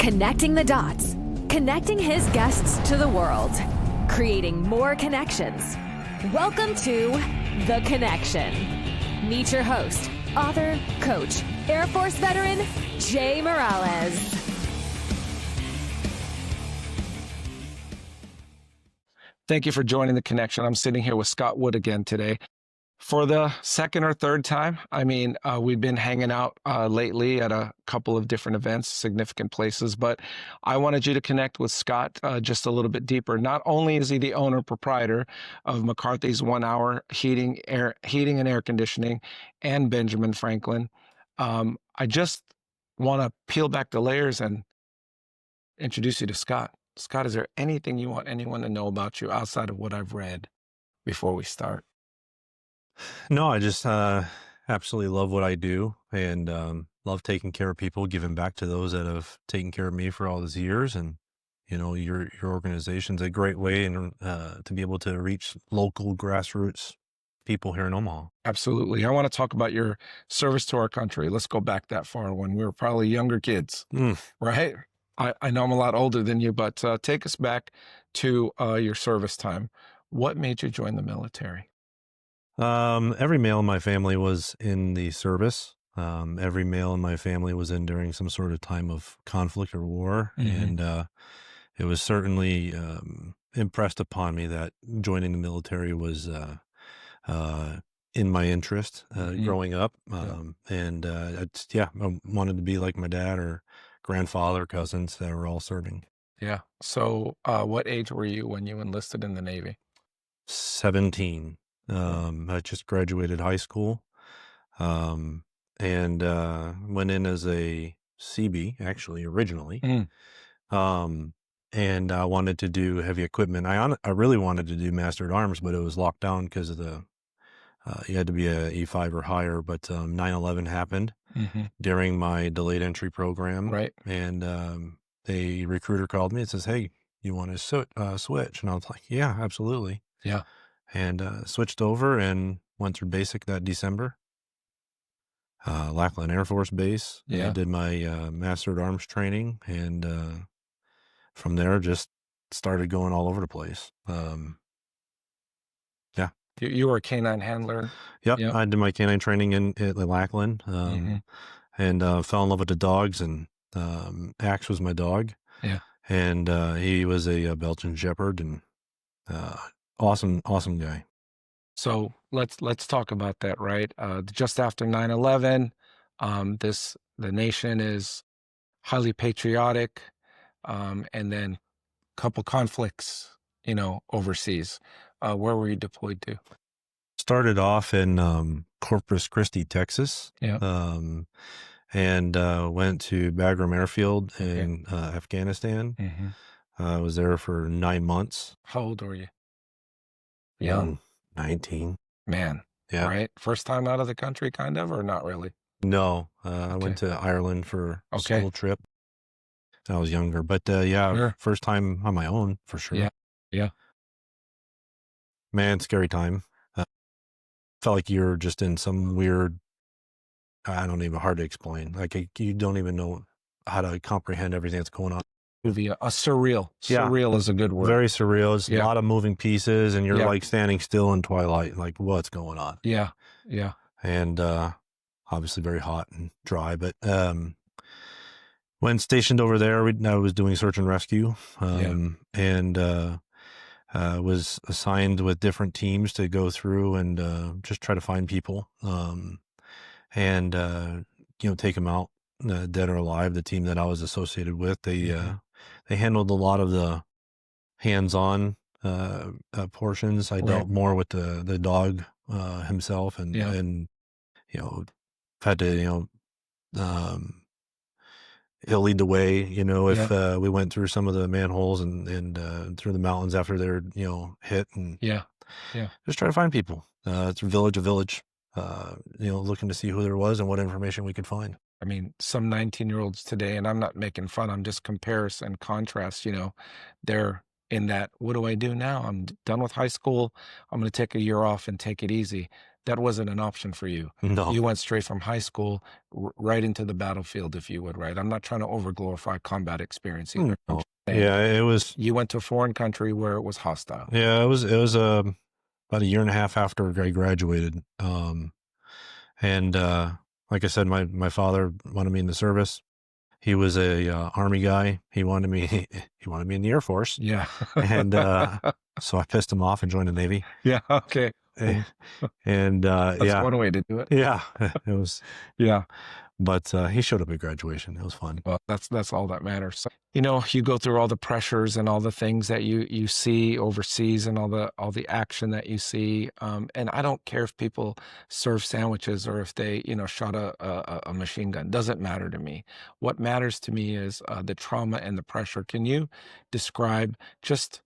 Connecting the dots, connecting his guests to the world, creating more connections. Welcome to The Connection. Meet your host, author, coach, Air Force veteran, Jay Morales. Thank you for joining The Connection. I'm sitting here with Scott Wood again today. For the second or third time, we've been hanging out lately at a couple of different events, significant places, but I wanted you to connect with Scott just a little bit deeper. Not only is he the owner proprietor of McCarthy's 1 Hour Heating and Air Conditioning and Benjamin Franklin, I just want to peel back the layers and introduce you to Scott. Scott, is there anything you want anyone to know about you outside of what I've read before we start? No, I just absolutely love what I do and love taking care of people, giving back to those that have taken care of me for all these years. And, you know, your organization's a great way to be able to reach local grassroots people here in Omaha. Absolutely. I want to talk about your service to our country. Let's go back that far when we were probably younger kids, right? I know I'm a lot older than you, but take us back to your service time. What made you join the military? Every male in my family was in the service. Every male in my family was in during some sort of time of conflict or war. Mm-hmm. And it was certainly impressed upon me that joining the military was in my interest growing up. I wanted to be like my dad or grandfather, cousins that were all serving. Yeah. So what age were you when you enlisted in the Navy? 17. I just graduated high school, and went in as a CB, actually, originally. And I wanted to do heavy equipment. I really wanted to do Master at Arms, but it was locked down because of you had to be a E5 or higher. But 9/11 happened during my delayed entry program. Right. And a recruiter called me and says, "Hey, you want to switch?" And I was like, "Yeah, absolutely." Yeah. And switched over and went through basic that December. Lackland Air Force Base. Yeah. I did my Master at Arms training, and from there just started going all over the place. Yeah. You were a canine handler? Yep. Yep. I did my canine training at Lackland, and fell in love with the dogs, and Axe was my dog. Yeah. And he was a Belgian Shepherd, and awesome guy. So let's talk about that, right? Just after 9/11, the nation is highly patriotic, and then a couple conflicts, overseas. Where were you deployed to? Started off in Corpus Christi, Texas. Yeah. And went to Bagram Airfield in Afghanistan. I was there for 9 months. How old were you? Young. 19. Man. Yeah. Right. First time out of the country, kind of, or not really? No. I went to Ireland for a school trip. I was younger, but Sure. first time on my own for sure. Yeah. Yeah. Man, scary time. Felt like you're just in some weird, I don't even, hard to explain. Like you don't even know how to comprehend everything that's going on. Movie, surreal. Yeah. Surreal is a good word. Very surreal. It's a lot of moving pieces, and you're like standing still in twilight, like what's going on? Yeah. Yeah. And obviously very hot and dry. But when stationed over there, I was doing search and rescue, and was assigned with different teams to go through and just try to find people, and take them out, dead or alive. The team that I was associated with, they handled a lot of the hands-on portions. I dealt more with the dog himself, and had to he'll lead the way, if we went through some of the manholes and through the mountains after they're hit, and just try to find people through village to village, looking to see who there was and what information we could find. I mean, some 19-year-olds today, and I'm not making fun, I'm just comparison and contrast, they're in that, what do I do now? I'm done with high school. I'm going to take a year off and take it easy. that wasn't an option for you. No. You went straight from high school right into the battlefield, if you would, right? I'm not trying to overglorify combat experience either. I'm No. just saying, Yeah, it was. you went to a foreign country where it was hostile. Yeah, it was about a year and a half after I graduated. And like I said, my father wanted me in the service. He was a Army guy. He wanted me in the Air Force. Yeah. And so I pissed him off and joined the Navy. Yeah. Okay. And That's yeah, one way to do it. yeah, it was. Yeah. But he showed up at graduation. It was fun. Well, that's all that matters. So, you go through all the pressures and all the things that you see overseas and all the action that you see. And I don't care if people serve sandwiches or if they, shot a machine gun. Doesn't matter to me. What matters to me is the trauma and the pressure. Can you describe just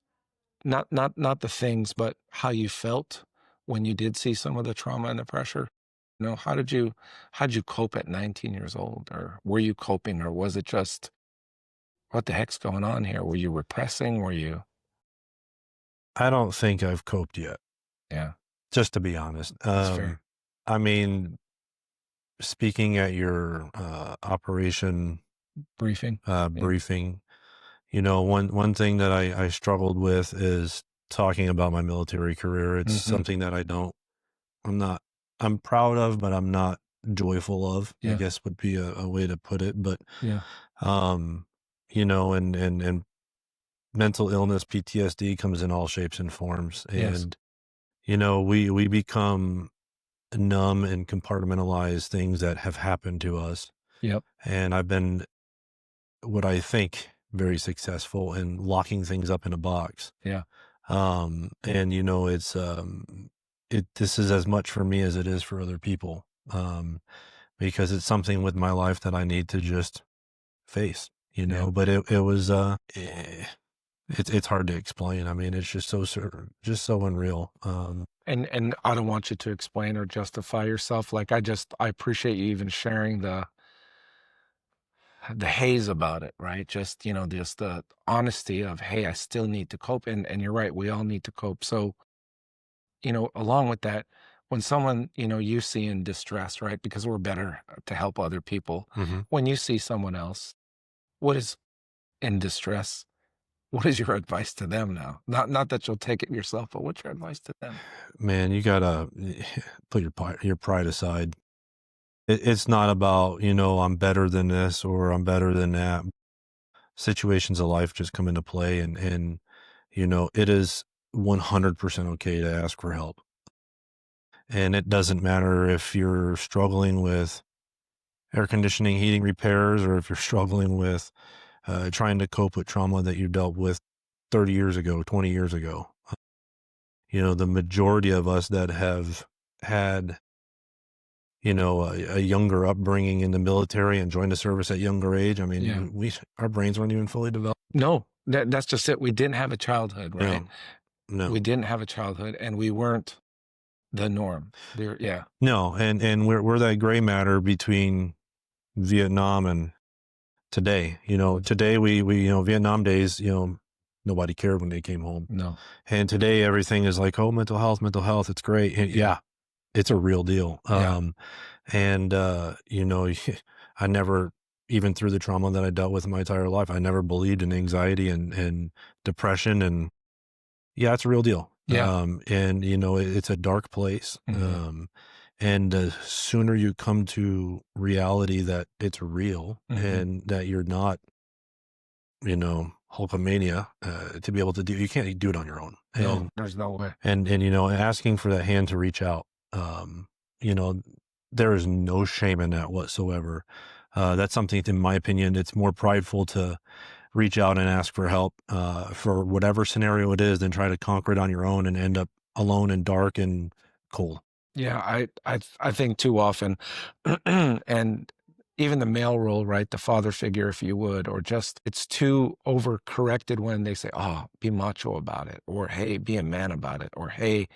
not the things, but how you felt when you did see some of the trauma and the pressure? How did you cope at 19 years old? Or were you coping, or was it just, what the heck's going on here? Were you repressing? Were you? I don't think I've coped yet. Yeah. Just to be honest. That's fair. I mean, speaking at your operation Briefing. briefing, one thing that I struggled with is talking about my military career. It's something that I'm proud of, but I'm not joyful of, I guess would be a way to put it. But, Yeah. and mental illness, PTSD comes in all shapes and forms. Yes. And, we become numb and compartmentalize things that have happened to us. Yep. And I've been, what I think, very successful in locking things up in a box. Yeah. And it's, this is as much for me as it is for other people. Because it's something with my life that I need to just face, but it was, it's hard to explain. I mean, it's just so unreal. And I don't want you to explain or justify yourself. Like, I appreciate you even sharing the haze about it, right? Just, just the honesty of, hey, I still need to cope. And you're right, we all need to cope. So, along with that, when someone, you see in distress, right? Because we're better to help other people. When you see someone else, what is in distress, what is your advice to them now? Not that you'll take it yourself, but what's your advice to them? Man, you gotta put your pride aside. It's not about, I'm better than this or I'm better than that. Situations of life just come into play, and it is 100% okay to ask for help. And it doesn't matter if you're struggling with air conditioning, heating repairs, or if you're struggling with trying to cope with trauma that you dealt with 30 years ago, 20 years ago. The majority of us that have had, a younger upbringing in the military and joined the service at younger age. I mean, our brains weren't even fully developed. No, that's just it. We didn't have a childhood, right? No. We didn't have a childhood, and we weren't the norm. No, and we're that gray matter between Vietnam and today. Today we Vietnam days, nobody cared when they came home. No. And today everything is like, oh, mental health, it's great. And it's a real deal. And I never, even through the trauma that I dealt with my entire life, I never believed in anxiety and depression, and it's a real deal. And it's a dark place. And the sooner you come to reality that it's real and that you're not, Hulkamania, to be able to you can't do it on your own. No, there's no way. And asking for that hand to reach out, there is no shame in that whatsoever. That's something, in my opinion, it's more prideful to reach out and ask for help for whatever scenario it is than try to conquer it on your own and end up alone and dark and cold. Yeah, I think too often, and even the male role, right? The father figure, if you would, or just, it's too overcorrected when they say, oh, be macho about it, or hey, be a man about it, or hey,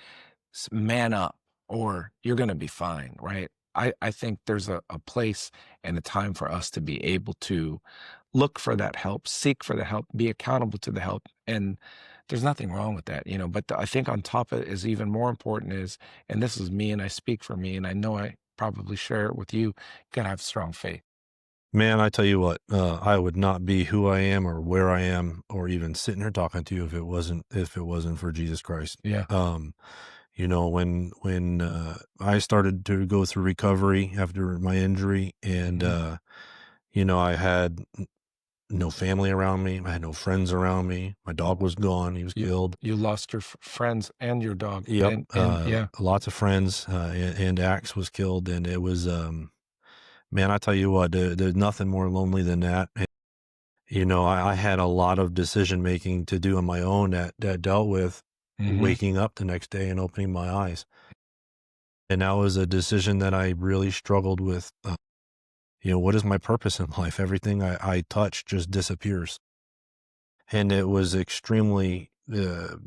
man up, or you're going to be fine, right? I think there's a place and a time for us to be able to look for that help, seek for the help, be accountable to the help. And there's nothing wrong with that, but I think on top of it is even more important is, and this is me and I speak for me and I know I probably share it with you, gotta have strong faith. Man, I tell you what, I would not be who I am or where I am or even sitting here talking to you if it wasn't for Jesus Christ. Yeah. When I started to go through recovery after my injury, and Mhm. I had no family around me, I had no friends around me. My dog was gone; he was You killed. you lost your friends and your dog, Yep, and yeah, lots of friends, and Axe was killed, and it was, man, I tell you what, there's nothing more lonely than that. I had a lot of decision making to do on my own that dealt with hmm waking up the next day and opening my eyes. And that was a decision that I really struggled with. What is my purpose in life? Everything I touch just disappears. And it was extremely lost,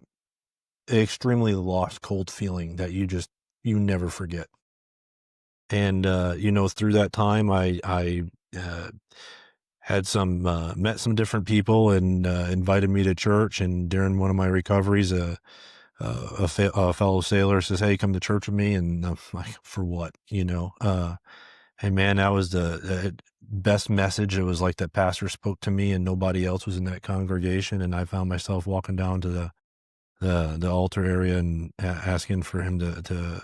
cold feeling that you never forget. And, through that time, I had met some different people and invited me to church. And during one of my recoveries, a fellow sailor says, "Hey, come to church with me." And I'm like, "For what?" Hey man, that was the best message. It was like that pastor spoke to me and nobody else was in that congregation. And I found myself walking down to the altar area and asking for him to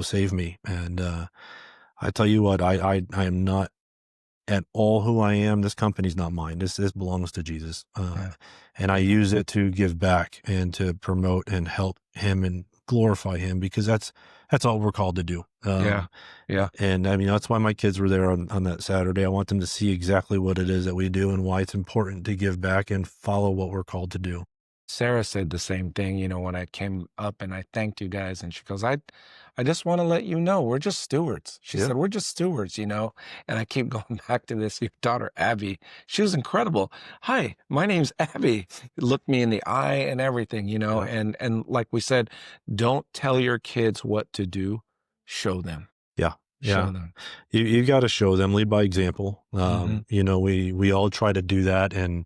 save me. And I tell you what, I am not at all who I am. This company's not mine. This belongs to Jesus. yeah, And I use it to give back and to promote and help him and glorify him, because that's all we're called to do. yeah, yeah. And I mean, that's why my kids were there on that Saturday. I want them to see exactly what it is that we do and why it's important to give back and follow what we're called to do. Sarah said the same thing, when I came up and I thanked you guys, and she goes, I just want to let you know we're just stewards. She Yeah. said, we're just stewards, and I keep going back to this. Your daughter, Abby, she was incredible. Hi, my name's Abby. Looked me in the eye and everything, Yeah. and like we said, don't tell your kids what to do. Show them, Yeah. show Yeah. them. You got to show them, lead by example. hmm We all try to do that and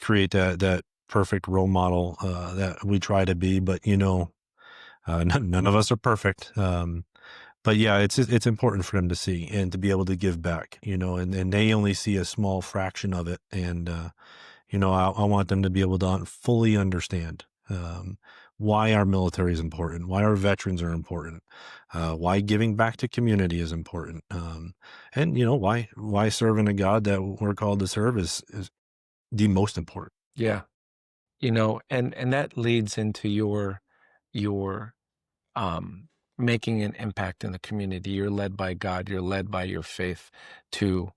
create that perfect role model that we try to be, but none of us are perfect. But yeah, it's important for them to see and to be able to give back, and they only see a small fraction of it. And, I want them to be able to fully understand, why our military is important, why our veterans are important, why giving back to community is important. And why serving a God that we're called to serve is the most important. Yeah, and that leads into your um, making an impact in the community. You're led by God. You're led by your faith to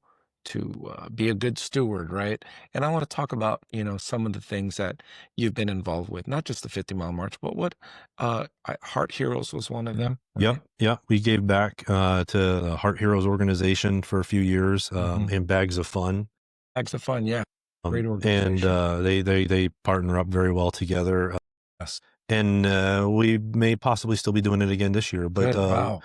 be a good steward, right? And I want to talk about some of the things that you've been involved with, not just the 50-mile march, but what Heart Heroes was one of them, Yep, right? yep. We gave back to the Heart Heroes organization for a few years, hmm in Bags of Fun. Acts of Fun, yeah, great And organization. they partner up very well together. Yes, And we may possibly still be doing it again this year, but good. Wow.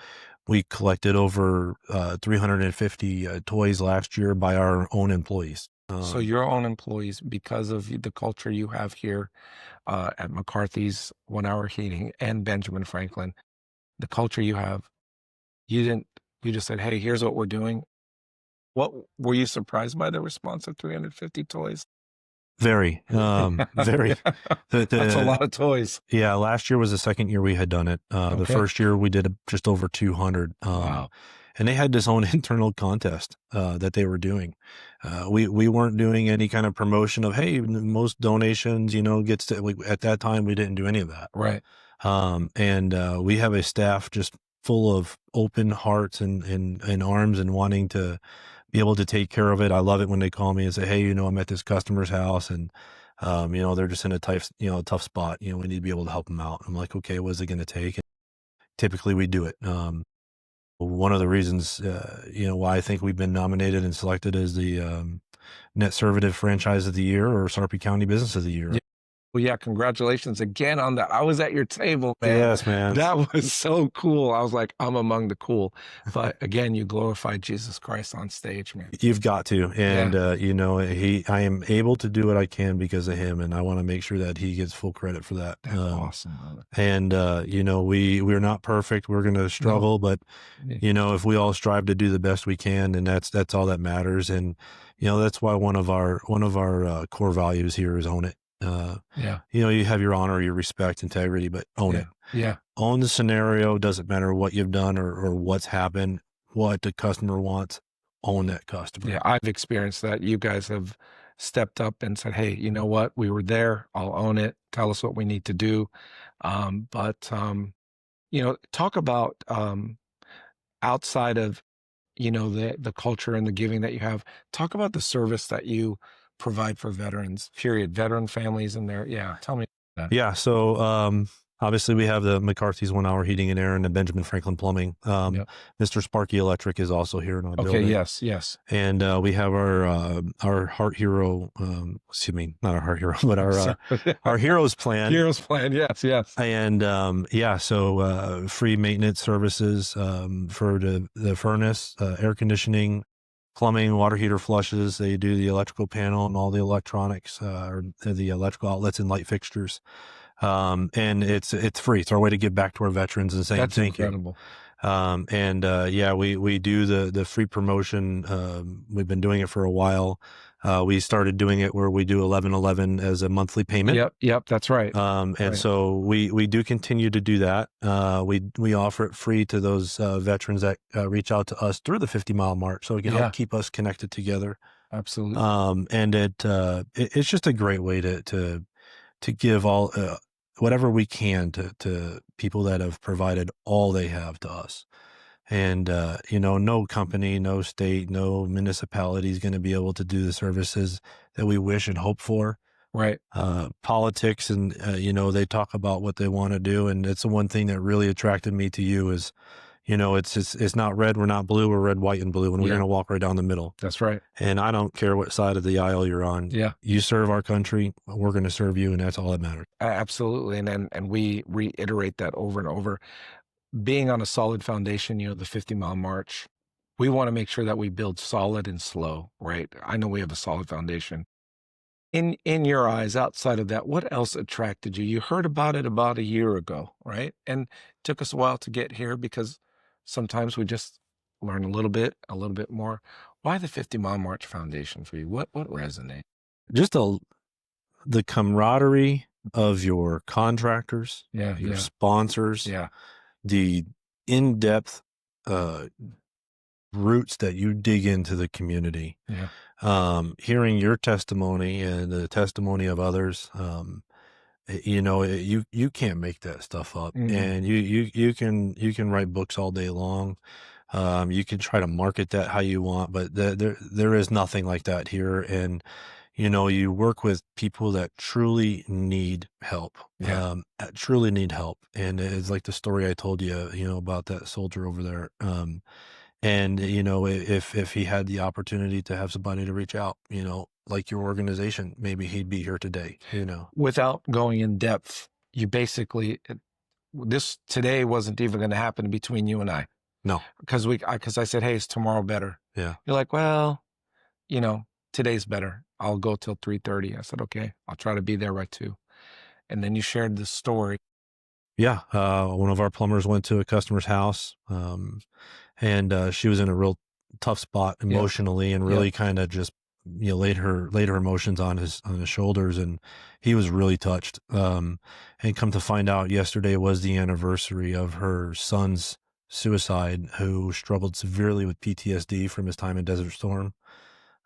we collected over 350 toys last year by our own employees. So your own employees, because of the culture you have here at McCarthy's 1 Hour Heating and Benjamin Franklin, the culture you have, you didn't, you just said, hey, here's what we're doing. What were you surprised by the response of 350 toys? Very, very. That's a The lot of toys. Yeah, last year was the second year we had done it. The Okay. first year we did just over 200. Wow. And they had this own internal contest that they were doing. We weren't doing any kind of promotion of, hey, most donations, gets to. At that time we didn't do any of that. Right. And we have a staff just full of open hearts and arms and wanting to be able to take care of it. I love it when they call me and say, hey, I'm at this customer's house and, they're just in a tough spot. We need to be able to help them out. I'm like, okay, what is it going to take? And typically we do it. One of the reasons, why I think we've been nominated and selected as the Net Servitive Franchise of the Year or Sarpy County Business of the Year. Yeah. Well, yeah, congratulations again on that. I was at your table, man. Yes, man. That was so cool. I was like, I'm among the cool. But again, you glorified Jesus Christ on stage, man. You've got to. And, I am able to do what I can because of him. And I want to make sure that he gets full credit for that. That's awesome, brother. And, we're not perfect. We're going to struggle, but, if we all strive to do the best we can, and that's all that matters. And, that's why one of our core values here is own it. You have your honor, your respect, integrity, but own it. Yeah. Own the scenario. Doesn't matter what you've done or what's happened, what the customer wants, own that customer. Yeah. I've experienced that. You guys have stepped up and said, hey, you know what? We were there. I'll own it. Tell us what we need to do. Talk about outside of, the culture and the giving that you have, talk about the service that you provide for veterans, period, veteran families in there. Yeah. Tell me that. Yeah. So, obviously we have the McCarthy's 1 Hour Heating and Air and the Benjamin Franklin Plumbing. Mr. Sparky Electric is also here in our building. Yes. And, we have our Heart Hero, not our Heart Hero, but our Heroes Plan. Heroes Plan. Yes. And, so, free maintenance services, for the furnace, air conditioning, plumbing, water heater flushes. They do the electrical panel and all the electronics, or the electrical outlets and light fixtures. And it's free. It's our way to give back to our veterans and saying That's thank incredible. you. We do the free promotion. We've been doing it for a while. We started doing it where we do 1111 as a monthly payment. Yep, that's right. So we do continue to do that. We offer it free to those veterans that reach out to us through the 50-mile march, so it can help keep us connected together. Absolutely. And it's just a great way to give all whatever we can to people that have provided all they have to us. And, no company, no state, no municipality is going to be able to do the services that we wish and hope for. Right. Politics and, they talk about what they want to do. And it's the one thing that really attracted me to you is, it's not red, we're not blue, we're red, white, and blue. And we're going to walk right down the middle. That's right. And I don't care what side of the aisle you're on. Yeah. You serve our country, we're going to serve you. And that's all that matters. Absolutely. And we reiterate that over and over. Being on a solid foundation, the 50-mile march, we want to make sure that we build solid and slow, right? I know we have a solid foundation. In your eyes, outside of that, what else attracted you? You heard about it about a year ago, right? And it took us a while to get here because sometimes we just learn a little bit more. Why the 50-mile march foundation for you? What resonates? Just the camaraderie of your contractors, your sponsors, the in-depth roots that you dig into the community. Hearing your testimony and the testimony of others, you can't make that stuff up. And you can write books all day long. You can try to market that how you want, but there is nothing like that here. And you work with people that truly need help, truly need help. And it's like the story I told you, about that soldier over there. And, if he had the opportunity to have somebody to reach out, like your organization, maybe he'd be here today, Without going in depth, you basically, this today wasn't even going to happen between you and I. No. Because I said, hey, is tomorrow better? Yeah. You're like, well, today's better. I'll go till 3:30. I said, okay, I'll try to be there by 2. And then you shared this story. Yeah. One of our plumbers went to a customer's house, and she was in a real tough spot emotionally and really kind of just, laid her emotions on his shoulders, and he was really touched. And come to find out, yesterday was the anniversary of her son's suicide, who struggled severely with PTSD from his time in Desert Storm.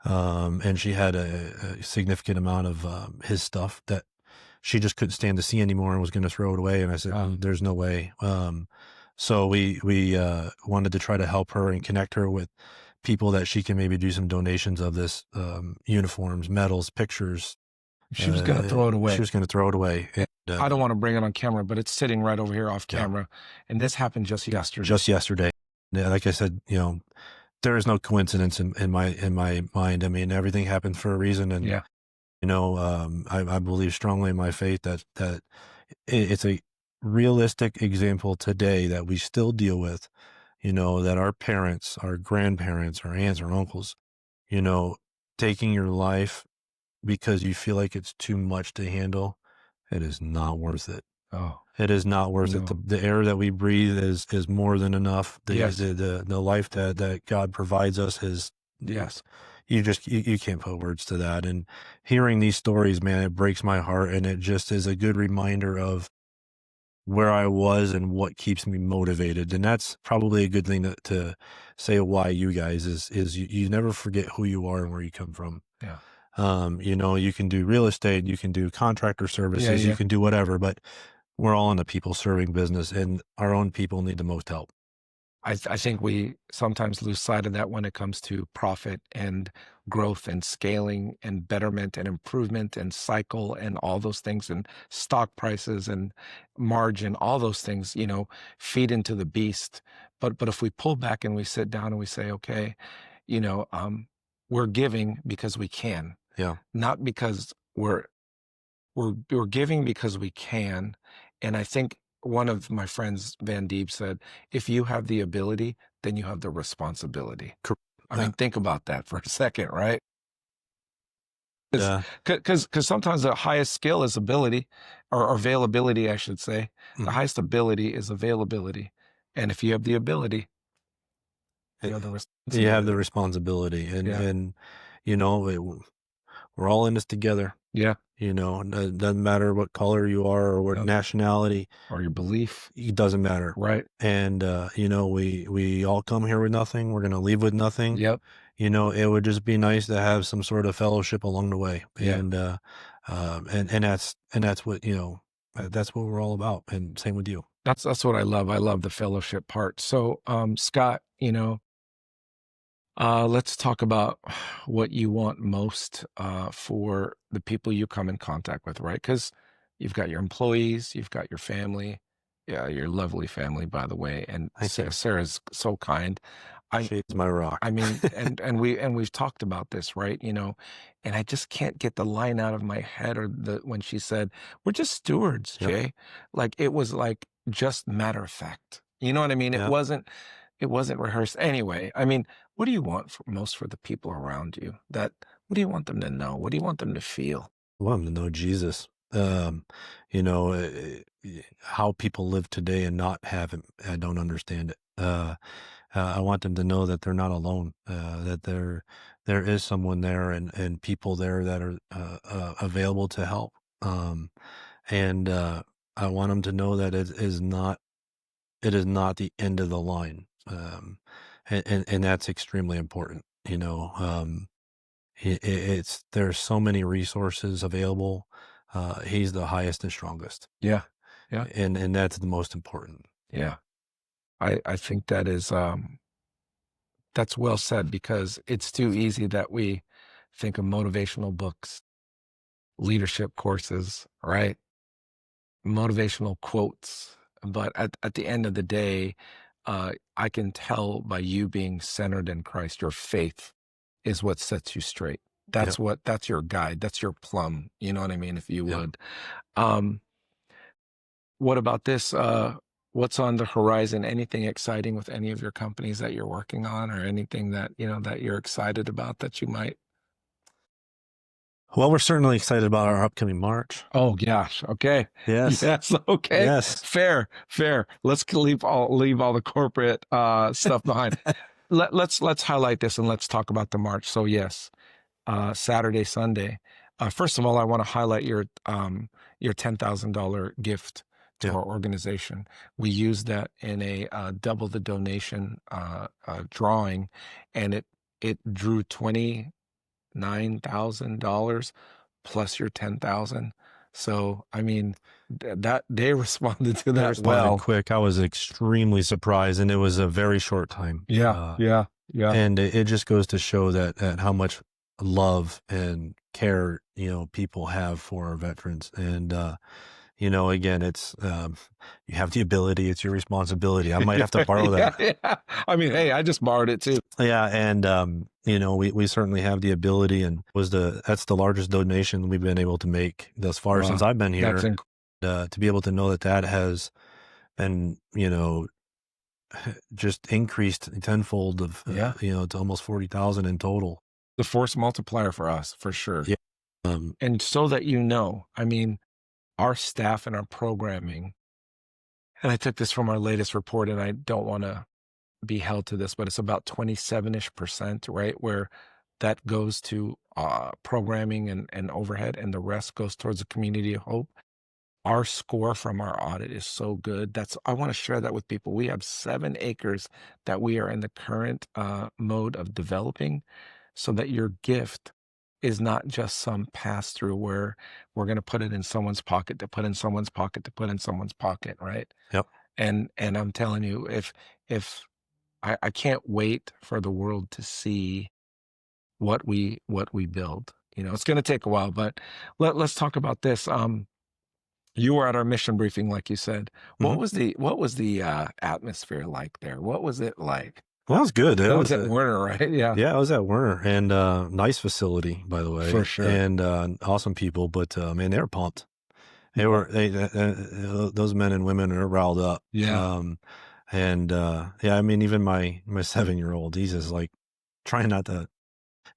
And she had a significant amount of his stuff that she just couldn't stand to see anymore and was going to throw it away. And I said, there's no way. So we wanted to try to help her and connect her with people that she can maybe do some donations of this, uniforms, medals, pictures. She was going to throw it away. She was going to throw it away. And, I don't want to bring it on camera, but it's sitting right over here off camera. And this happened just yesterday. Just yesterday. Yeah, like I said, there is no coincidence in my mind. I mean, everything happened for a reason. And I believe strongly in my faith that it's a realistic example today that we still deal with, that our parents, our grandparents, our aunts, our uncles, you know, taking your life because you feel like it's too much to handle. It is not worth it. Oh, It is not worth it. no. The air that we breathe is more than enough. Yes. The life that God provides us is, Yes. you can't put words to that. And hearing these stories, man, it breaks my heart, and it just is a good reminder of where I was and what keeps me motivated. And that's probably a good thing to say why you guys is you never forget who you are and where you come from. Yeah. You can do real estate, you can do contractor services, you Yeah. can do whatever, but we're all in the people serving business, and our own people need the most help. I think we sometimes lose sight of that when it comes to profit and growth and scaling and betterment and improvement and cycle and all those things, and stock prices and margin, all those things, feed into the beast. But if we pull back and we sit down and we say, okay, we're giving because we can, Yeah. not because we're giving because we can. And I think one of my friends, Van Deeb, said, if you have the ability, then you have the responsibility. Correct. I mean, think about that for a second, right? Yeah. Because sometimes the highest skill is ability, or availability, I should say. The Mhm. highest ability is availability. And if you have the ability, you have the responsibility. You have the responsibility, and Yeah. we're all in this together. Yeah. It doesn't matter what color you are or what No. nationality, Or your belief. it doesn't matter. Right. And, we all come here with nothing. We're going to leave with nothing. Yep. It would just be nice to have some sort of fellowship along the way. Yeah. And that's what, that's what we're all about. And same with you. That's what I love. I love the fellowship part. So, Scott, let's talk about what you want most for the people you come in contact with, right? Because you've got your employees, you've got your family, yeah, your lovely family, by the way, and Thank you. Sarah's so kind. She's my rock. I mean, and we've talked about this, right? And I just can't get the line out of my head, or when she said, "We're just stewards, Yep. Jay." Like, it was like just matter of fact. You know what I mean? Yep. It wasn't rehearsed. Anyway, I mean, what do you want most for the people around you? What do you want them to know? What do you want them to feel? I want them to know Jesus. How people live today and not have him, I don't understand it. I want them to know that they're not alone, that there is someone there, and people there that are available to help. And I want them to know that it is not the end of the line. And that's extremely important. There's so many resources available. He's the highest and strongest. Yeah. Yeah. And that's the most important. Yeah. I think that's well said, because it's too easy that we think of motivational books, leadership courses, right? Motivational quotes. But at the end of the day, I can tell by you being centered in Christ, your faith is what sets you straight. That's your guide. That's your plumb. You know what I mean? If you would. What about this? What's on the horizon? Anything exciting with any of your companies that you're working on, or anything that, that you're excited about that you might? Well, we're certainly excited about our upcoming March. Oh gosh. Okay. Yes. Yes. Okay. Yes. Fair. Let's leave all the corporate stuff behind. Let's highlight this, and let's talk about the March. So yes, Saturday, Sunday. First of all, I want to highlight your $10,000 gift to our organization. We used that in a double the donation drawing, and it drew $29,000 plus your 10,000. So I mean, that they responded to that well. Quick. I was extremely surprised, and it was a very short time. Yeah. And it just goes to show that how much love and care people have for our veterans. And again, it's you have the ability, it's your responsibility. I might have to borrow that. Yeah. I mean, hey, I just borrowed it too. Yeah, and we certainly have the ability, and that's the largest donation we've been able to make thus far since I've been here. That's To be able to know that has been, just increased tenfold of, to almost 40,000 in total. the force multiplier for us, for sure. Yeah. And so that I mean, our staff and our programming, and I took this from our latest report, and I don't want to be held to this, but it's about 27-ish%, right? Where that goes to programming and overhead, and the rest goes towards the community of hope. Our score from our audit is so good. I want to share that with people. We have 7 acres that we are in the current mode of developing, so that your gift is not just some pass through where we're going to put it in someone's pocket to put in someone's pocket to put in someone's pocket, right? Yep. And I'm telling you, if I can't wait for the world to see what we build. It's going to take a while, but let's talk about this. You were at our mission briefing, like you said. What was the atmosphere like there? What was it like? Well, it was good. That was at Werner, right? Yeah. Yeah, I was at Werner, and nice facility, by the way. For sure. And awesome people, but man, they were pumped. Those men and women are riled up. Yeah. I mean, even my 7-year-old, he's just like trying to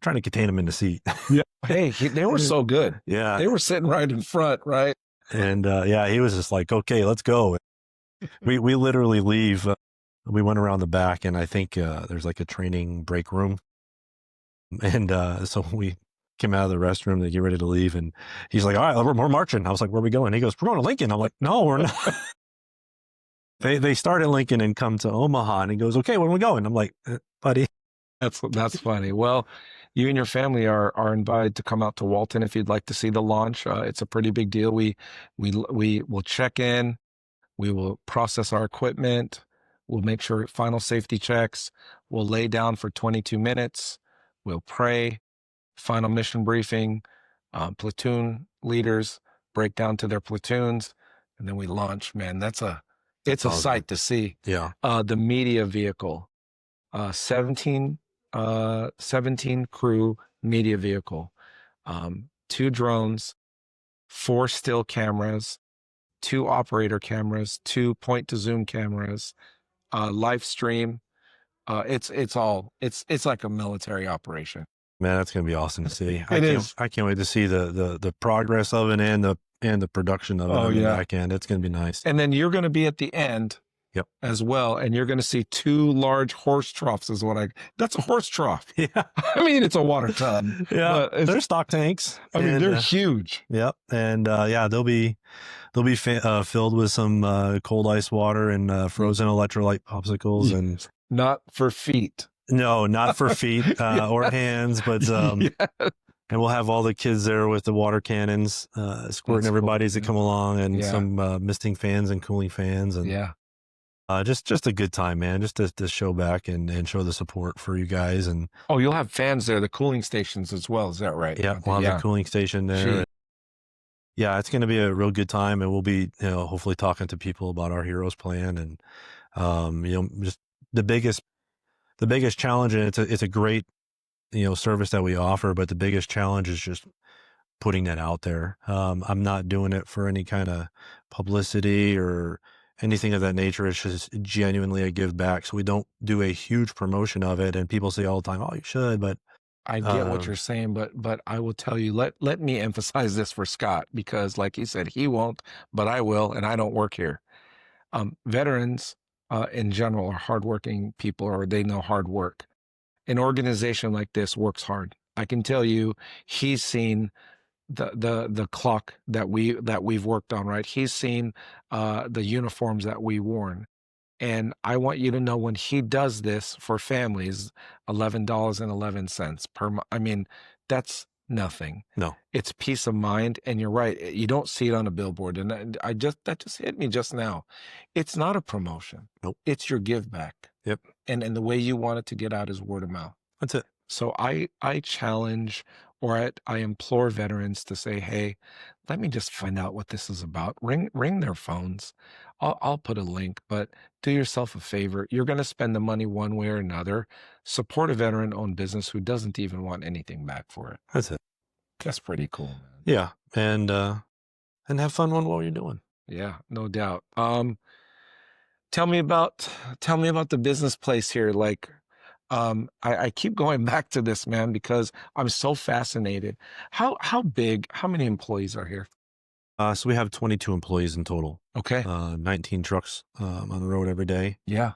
contain him in the seat. Yeah. Hey, they were so good. Yeah. They were sitting right in front, right? And he was just like, okay, let's go. We literally leave. We went around the back, and I think there's like a training break room. And so we came out of the restroom to get ready to leave, and he's like, all right, we're marching. I was like, where are we going? He goes, we're going to Lincoln. I'm like, no, we're not. They start at Lincoln and come to Omaha, and he goes, okay, where are we going? I'm like, buddy. That's funny. Well, you and your family are invited to come out to Walton if you'd like to see the launch. It's a pretty big deal. We will check in. We will process our equipment. We'll make sure final safety checks. We'll lay down for 22 minutes. We'll pray. Final mission briefing. Platoon leaders break down to their platoons, and then we launch. Man, it's a sight to see. Yeah. The media vehicle, 17 crew media vehicle, 2 drones, 4 still cameras, 2 operator cameras, 2 point to zoom cameras, live stream. It's like a military operation. Man, that's gonna be awesome to see. I can't wait to see the progress of it and the production of it on the back end. It's gonna be nice. And then you're gonna be at the end. Yep. As well, and you're going to see 2 large horse troughs. That's a horse trough. Yeah. I mean, it's a water tub. Yeah. They're stock tanks. I mean, they're huge. Yep. And they'll be filled with some cold ice water and frozen electrolyte popsicles, and not for feet. No, not for feet or hands, but and we'll have all the kids there with the water cannons, squirting everybody as they come along, and some misting fans and cooling fans, and just a good time, man. Just to show back and show the support for you guys. And you'll have fans there, the cooling stations as well. Is that right? Yeah, we'll have the cooling station there. Yeah, it's going to be a real good time, and we'll be hopefully talking to people about our Heroes Plan, and just the biggest challenge. And it's a great service that we offer, but the biggest challenge is just putting that out there. I'm not doing it for any kind of publicity or anything of that nature. It's just genuinely a give back. So we don't do a huge promotion of it, and people say all the time, oh, you should, but I get what you're saying, but I will tell you, let me emphasize this for Scott, because like he said, he won't, but I will, and I don't work here. Veterans in general are hardworking people, or they know hard work. An organization like this works hard. I can tell you, he's seen the clock that we've worked on, right? He's seen the uniforms that we worn. And I want you to know, when he does this for families, $11.11 per month. I mean, that's nothing. No, it's peace of mind. And you're right. You don't see it on a billboard. And that just hit me just now. It's not a promotion. Nope. It's your give back. Yep. And the way you want it to get out is word of mouth. That's it. So I challenge or I implore veterans to say, hey, let me just find out what this is about. Ring their phones. I'll put a link, but do yourself a favor. You're going to spend the money one way or another. Support a veteran-owned business who doesn't even want anything back for it. That's it. That's pretty cool, man. Yeah. And have fun on what you're doing. Yeah, no doubt. Tell me about the business place here. Like, I keep going back to this, man, because I'm so fascinated. How big? How many employees are here? So we have 22 employees in total. Okay. 19 trucks on the road every day, Yeah.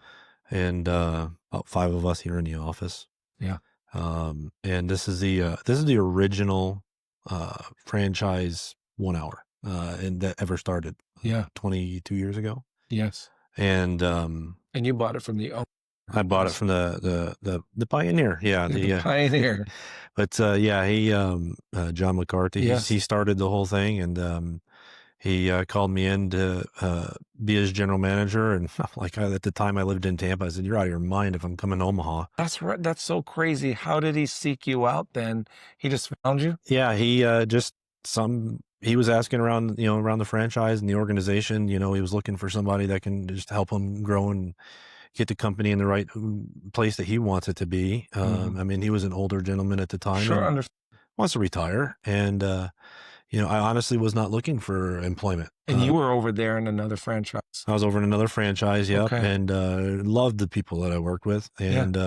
and about 5 of us here in the office. Yeah. And this is the original franchise 1 hour and that ever started. Yeah. 22 years ago. Yes. And you bought it from the owner. I bought it from the pioneer. Yeah, The pioneer. But yeah, he John McCarthy. Yes. He started the whole thing, and he called me in to be his general manager. And like at the time I lived in Tampa, I said, "You're out of your mind if I'm coming to Omaha." That's right. That's so crazy. How did he seek you out then? He just found you? Yeah, he he was asking around, around the franchise and the organization. He was looking for somebody that can just help him grow and get the company in the right place that he wants it to be. I mean, he was an older gentleman at the time. Sure, and wants to retire. And, I honestly was not looking for employment. And you were over there in another franchise. I was over in another franchise. Yep. Okay. And loved the people that I worked with. And,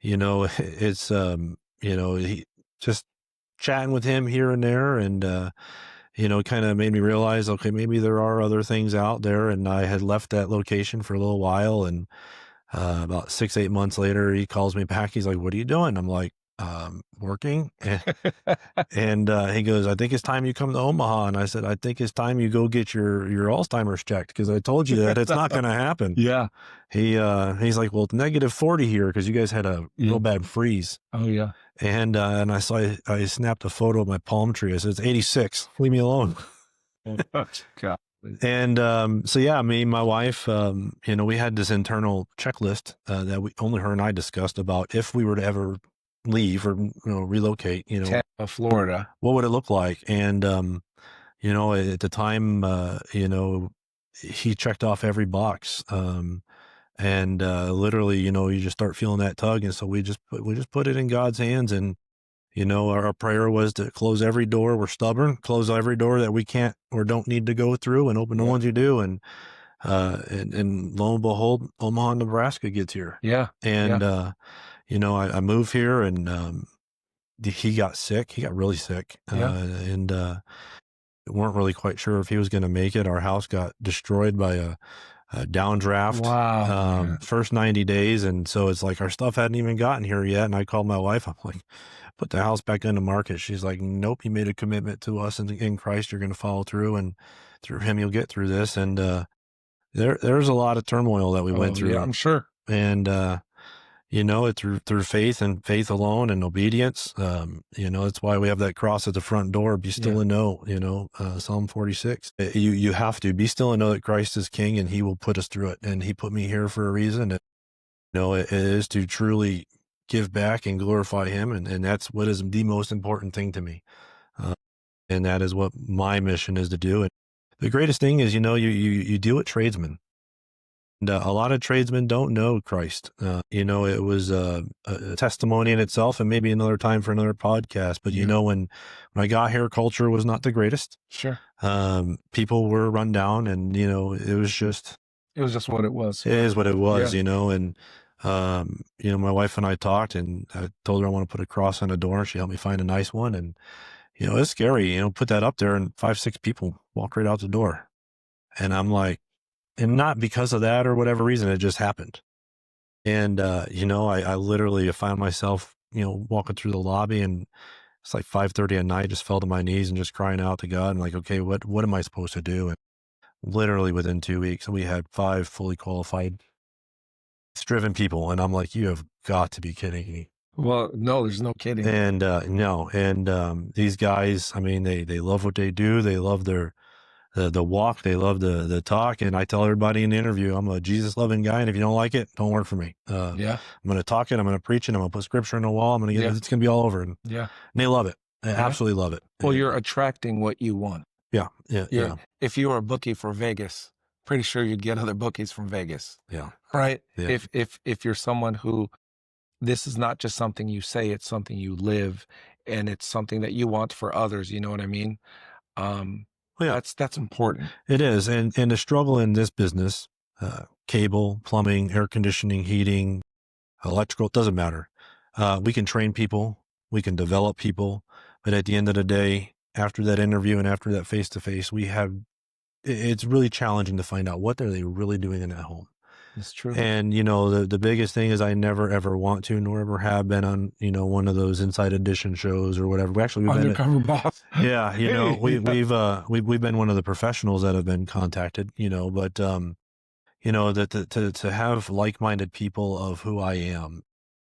it's, he just chatting with him here and there. And, kind of made me realize, okay, maybe there are other things out there. And I had left that location for a little while. And about 6-8 months later, he calls me back. He's like, "What are you doing?" I'm like, "Working." And he goes, "I think it's time you come to Omaha." And I said, "I think it's time you go get your Alzheimer's checked, because I told you that it's not going to happen." Yeah. He's like, "Well, it's -40 here because you guys had a real bad freeze." Oh yeah. And I snapped a photo of my palm tree. I said, "It's 86. Leave me alone." God. And so yeah, me and my wife, we had this internal checklist that only her and I discussed about if we were to ever leave or relocate. Tampa, Florida. What would it look like? And at the time, he checked off every box. And literally, you just start feeling that tug, and so we just put it in God's hands. And our prayer was to close every door. We're stubborn. Close every door that we can't or don't need to go through, and open the ones you do. And lo and behold, Omaha, Nebraska gets here. Yeah. And I moved here, and he got sick. He got really sick. And weren't really quite sure if he was going to make it. Our house got destroyed by a downdraft. Wow. First 90 days. And so it's like our stuff hadn't even gotten here yet. And I called my wife. I'm like, "Put the house back on the market." She's like, "Nope, you made a commitment to us in Christ. You're going to follow through, and through him, you'll get through this." And there's a lot of turmoil that we went through. Yeah, I'm sure. And it through faith and faith alone and obedience. That's why we have that cross at the front door. Be still and know, Psalm 46. You have to be still and know that Christ is King, and he will put us through it. And he put me here for a reason. And, it is to truly give back and glorify him. And that's what is the most important thing to me. And that is what my mission is to do. And the greatest thing is, you deal with tradesmen. And a lot of tradesmen don't know Christ. It was a testimony in itself, and maybe another time for another podcast. But when I got here, culture was not the greatest. Sure. People were run down, and it was just what it was. It is what it was. And my wife and I talked, and I told her I want to put a cross on a door. She helped me find a nice one, and it's scary. Put that up there, and 5-6 people walk right out the door, and I'm like. And not because of that or whatever reason, it just happened. And, I literally found myself, walking through the lobby, and it's like 5:30 at night, just fell to my knees and just crying out to God and like, okay, what am I supposed to do? And literally within 2 weeks, we had 5 fully qualified, driven people. And I'm like, you have got to be kidding me. Well, no, there's no kidding. And, no. And, these guys, I mean, they love what they do. They love their the walk. They love the talk. And I tell everybody in the interview, I'm a Jesus loving guy. And if you don't like it, don't work for me. I'm going to talk it. I'm going to preach it. I'm going to put scripture on the wall. I'm going to it's going to be all over. And they love it. They absolutely love it. Well, you're attracting what you want. Yeah. If you were a bookie for Vegas, pretty sure you'd get other bookies from Vegas. Yeah. Right. Yeah. If you're someone who, this is not just something you say, it's something you live, and it's something that you want for others. You know what I mean? That's important. It is. And the struggle in this business, cable, plumbing, air conditioning, heating, electrical, it doesn't matter. We can train people, we can develop people, but at the end of the day, after that interview and after that face-to-face, it's really challenging to find out what are they really doing in that home. It's true. And, the biggest thing is I never, ever want to, nor ever have been on, one of those Inside Edition shows or whatever. We've Undercover Boss. Yeah. We've been one of the professionals that have been contacted, but, to have like-minded people of who I am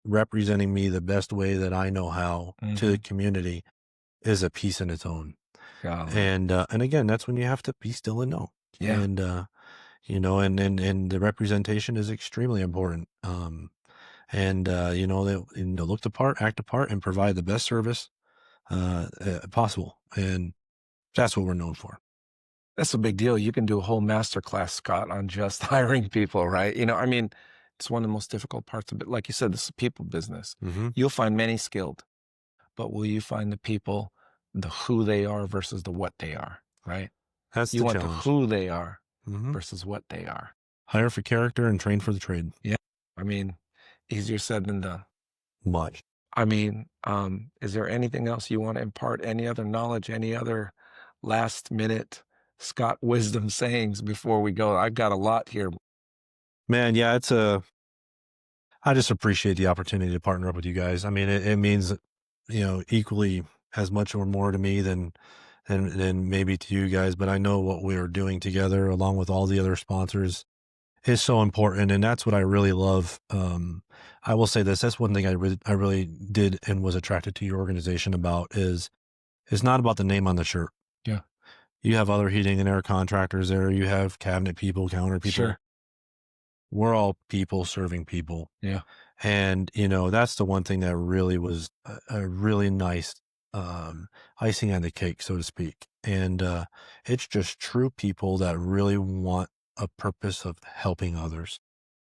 representing me the best way that I know how to the community is a piece in its own. And again, that's when you have to be still and know. Yeah. And, and the representation is extremely important. They look the part, act the part, and provide the best service possible. And that's what we're known for. That's a big deal. You can do a whole masterclass, Scott, on just hiring people, right? It's one of the most difficult parts of it. Like you said, this is a people business. You'll find many skilled, but will you find the people, the who they are versus the what they are, right? That's you the want challenge. the who they are versus what they are. Hire for character and train for the trade. Yeah. Easier said than done. Much. Is there anything else you want to impart? Any other knowledge? Any other last minute Scott wisdom sayings before we go? I've got a lot here. Man, yeah, I just appreciate the opportunity to partner up with you guys. It means, equally as much or more to me than maybe to you guys, but I know what we are doing together along with all the other sponsors is so important. And that's what I really love. I will say this, that's one thing I really did and was attracted to your organization about is it's not about the name on the shirt. Yeah. You have other heating and air contractors there. You have cabinet people, counter people. Sure. We're all people serving people. Yeah. And, that's the one thing that really was a really nice icing on the cake, so to speak. And it's just true people that really want a purpose of helping others.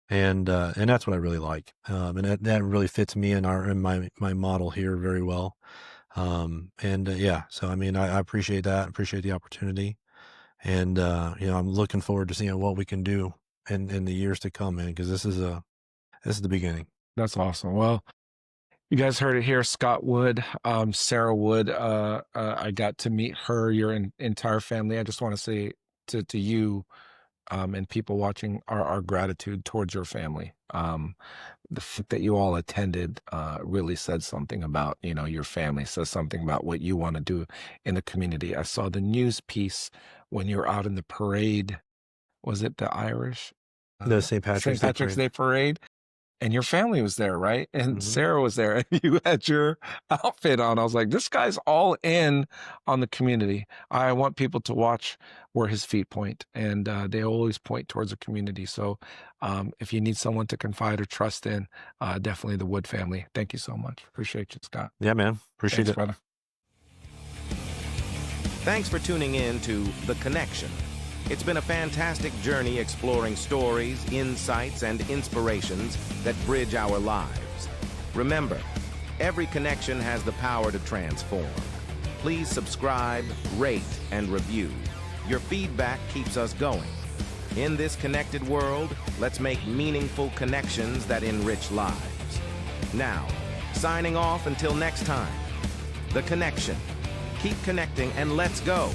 And that's what I really like. And that really fits me and my model here very well. So, I appreciate that. I appreciate the opportunity. And, I'm looking forward to seeing what we can do in the years to come, man, because this is the beginning. That's awesome. Well, you guys heard it here. Scott Wood, Sarah Wood. I got to meet her, your entire family. I just want to say to you and people watching our gratitude towards your family. The fact that you all attended really said something about, your family, says something about what you want to do in the community. I saw the news piece when you were out in the parade. Was it the Irish? The St. Patrick's Day parade. And your family was there, right? And Sarah was there, and you had your outfit on. I was like, this guy's all in on the community. I want people to watch where his feet point, and they always point towards the community. So if you need someone to confide or trust in, definitely the Wood family. Thank you so much. Appreciate you, Scott. Yeah, man. Appreciate it. Brother. Thanks for tuning in to The Connection. It's been a fantastic journey exploring stories, insights, and inspirations that bridge our lives. Remember, every connection has the power to transform. Please subscribe, rate, and review. Your feedback keeps us going. In this connected world, let's make meaningful connections that enrich lives. Now, signing off until next time. The Connection. Keep connecting and let's go.